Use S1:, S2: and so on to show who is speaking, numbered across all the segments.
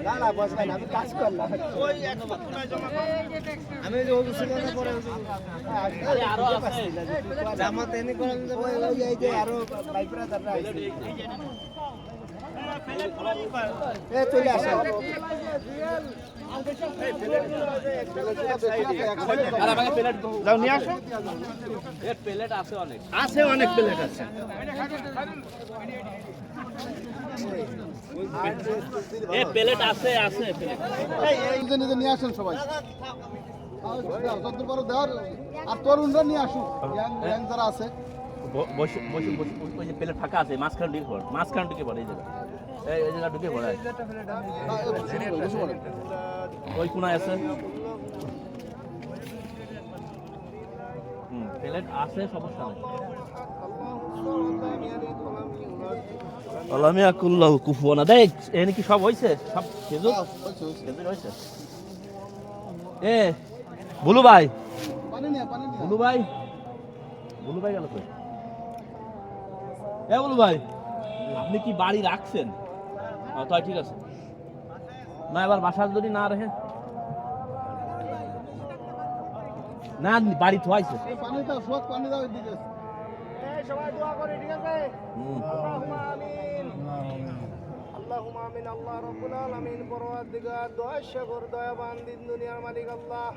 S1: না না বস ভাই আমি কাজ করলাম ওই এক আমি যে ওই সিনেমা পরে আরো আছে জামাত এনে করেন ওই এই যে আরো ভাই ব্রাদাররা আছে এ চলে আসে
S2: আর আমাকে প্লেট
S1: যাও নিয়ে আসো
S2: এর প্লেট আছে অনেক
S1: আছে অনেক প্লেট আছে
S2: এ প্লেট আছে আছে প্লেট
S3: এই নিজে নিজে নিয়ে আসেন সবাই যত বড় দেওয়ার আর তরুণরা নিয়ে আসুক ইয়াং যারা আছে
S2: বসে বসে বসে ওই যে প্লেট ফাঁকা আছে মাঝখানে ঢুকে পড়ে মাঝখানে ঢুকে পড়ে এই জায়গা এই জায়গা ঢুকে পড়ে ওই কোনায় আছে প্লেট আছে সমস্যা নাই আল্লাহ কুল্লাহু কুফুয়ানা দেখ এনে কি সব হইছে সব খেজুর খেজুর হইছে এ বুলু ভাই
S3: পানি নিয়ে
S2: বুলু ভাই গেল কই এ বুলু ভাই আপনি কি বাড়ি রাখছেন তাই ঠিক আছে না এবার বাসার যদি না রাখেন না বাড়ি থোয়াইছে
S3: পানি দাও সব পানি দাও এদিকে
S1: এই সবাই দোয়া করে ঠিক আছে আল্লাহুম্মা আমিন আল্লাহুম্মা আমিন আল্লাহ রাব্বুল আলামিন পরওয়ারদিগার দয়া সাগর দয়াবান দিন দুনিয়ার মালিক আল্লাহ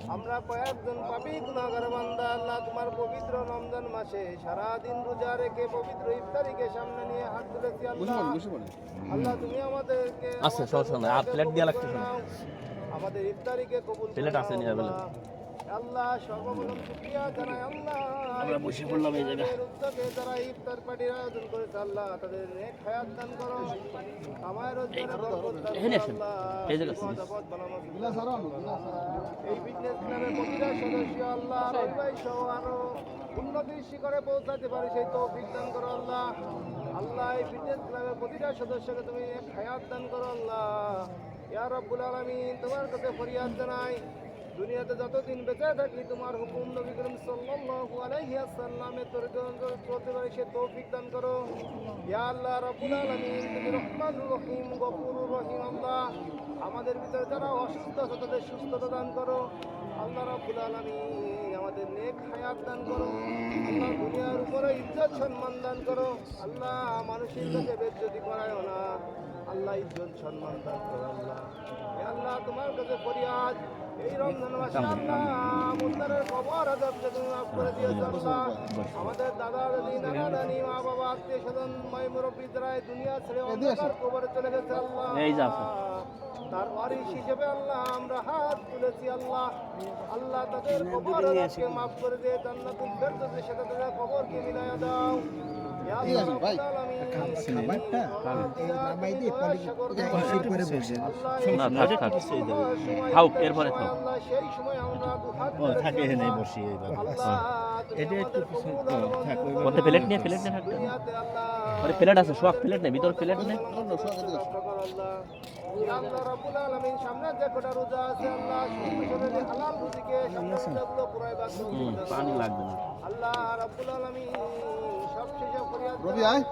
S1: আমরা কয়েকজন পাপী গুনাহগার বান্দা আল্লাহ তোমার পবিত্র রমজান মাসে সারা দিন রোজা রেখে পবিত্র ইফতারিকে সামনে নিয়ে হাত তুলেছি আল্লাহ আল্লাহ তুমি আমাদেরকে
S2: আছে সমস্যা নাই আর প্লেট দিয়া লাগতেছে না
S1: আমাদের ইফতারিকে কবুল
S2: প্লেট আছে নিয়ে যাবেন
S1: আল্লাহ সর্বপ্রথম শুকরিয়া জানাই আল্লাহ
S2: আমরা বসে পড়লাম এই জায়গা
S1: উদ্যোগে যারা ইফতার পার্টির আয়োজন করেছে আল্লাহ তাদের নেক হায়াত দান করো আমার রোজগারে বরকত দান
S2: এখানে আসেন এই জায়গা
S1: এই ফিটনেস ক্লাবের প্রতিটা সদস্য আল্লাহ রবি ভাই সহ আরো উন্নতির শিখরে পৌঁছাতে পারে সেই তৌফিক দান করো আল্লাহ আল্লাহ এই ফিটনেস ক্লাবের প্রতিটা সদস্যকে তুমি এক হায়াত দান করো আল্লাহ ইয়া রাব্বুল আলামিন তোমার কাছে ফরিয়াদ জানাই দুনিয়াতে যতদিন বেঁচে থাকি তোমার হুকুম নবী করিম সাল্লাল্লাহু আলাইহি ওয়াসাল্লামের তরিকায় চলতে পারে সে তৌফিক দান করো ইয়া আল্লাহ রাব্বুল আলামিন তুমি রহমানুর রহিম গফুরুর রহিম আল্লাহ আমাদের ভিতরে যারা অসুস্থ আছে তাদের সুস্থতা দান করো আল্লাহ রাব্বুল আলামিন আমাদের নেক হায়াত দান করো আল্লাহ দুনিয়ার উপরে ইজ্জত সম্মান দান করো আল্লাহ মানুষের কাছে বেজ্জতি করায়ও না আল্লাহ ইজ্জত সম্মান দান করো আল্লাহ হে আল্লাহ তোমার কাছে ফরিয়াদ এই রমজান মাসে আল্লাহ মুন্দারের কবর আযাবকে তুমি মাফ করে দিয়েছো আল্লাহ আমাদের দাদা দাদি নানা নানি মা বাবা আত্মীয় স্বজন মাই মুরব্বী যারা এই দুনিয়া ছেড়ে অন্ধকার কবরে চলে গেছে আল্লাহ
S2: এই যে আছে
S1: তার ওয়ারিস হিসেবে আল্লাহ আমরা হাত তুলেছি আল্লাহ আল্লাহ তাদের কবর আযাবকে মাফ করে দিয়ে জান্নাতুল ফেরদৌসের সাথে তাদের কবরকে মিলায়া দাও ইয়া আল্লাহ ভাই খাবারটা এই নামাই দিয়ে পলিথিন করে বসে
S2: না থাক খাও এরপরে খাও
S1: সেই সময় আমরা দুহাত
S4: থাকে নেই বসি এটা একটু থাক
S2: কত প্লেট নিয়ে থাকবে আরে প্লেট আছে সব প্লেট নেই ভিতর প্লেট নেই
S1: আল্লাহ রাব্বুল আলামিন সামনে যে কোটা রোজা আছে আল্লাহ শরীরে হালাল রুজিকে সামনে পুরাই বাসো
S2: পানি লাগবে না
S1: আল্লাহ রাব্বুল আলামিন সবশেষে ফরিয়াদ
S3: রবি আয়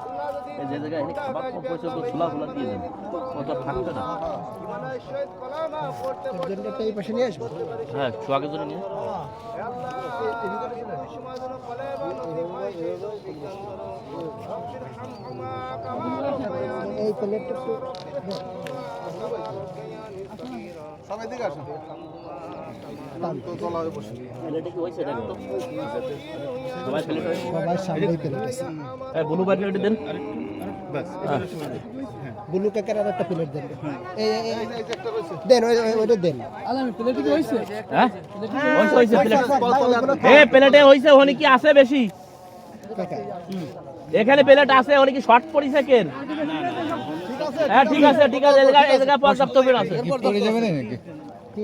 S1: আল্লাহ যদি
S2: এই যে জায়গায় খাবার কম পয়সা তো খোলা দিয়ে দেন কত থাকবে না
S1: ইমানের সহিত কলামা পড়তে পড়তে
S3: এই পাশে নিয়ে আসবো
S2: হ্যাঁ সোয়াগের জন্য নিয়ে
S1: হে আল্লাহ এই সময় যেন কলেমা নসিব হয় সেই তৌফিক দান করো রব্বির হামহুমা কামা রাব্বায়ানি
S3: এই প্লেটটা সবাই দিকে আসুন তো চলা হয়ে বসে
S2: প্লেটে কি হইছে দেখো সবাই প্লেট হইছে
S3: সবাই সামনেই প্লেট আছে
S2: এই ব্লু বাই প্লেট দেন
S4: বাস
S3: ব্লু কেকের আর একটা প্লেট দেন এই দেন ওইটা দেন আলামি প্লেট কি হইছে
S2: হ্যাঁ হইছে প্লেট এ প্লেটে হইছে ওখানে কি আছে বেশি এখানে প্লেট আছে ওখানে কি শর্ট পড়িছে কেন হ্যাঁ ঠিক আছে এই জায়গা পর্যাপ্ত প্লেট আছে
S3: পড়ে যাবে নাকি কি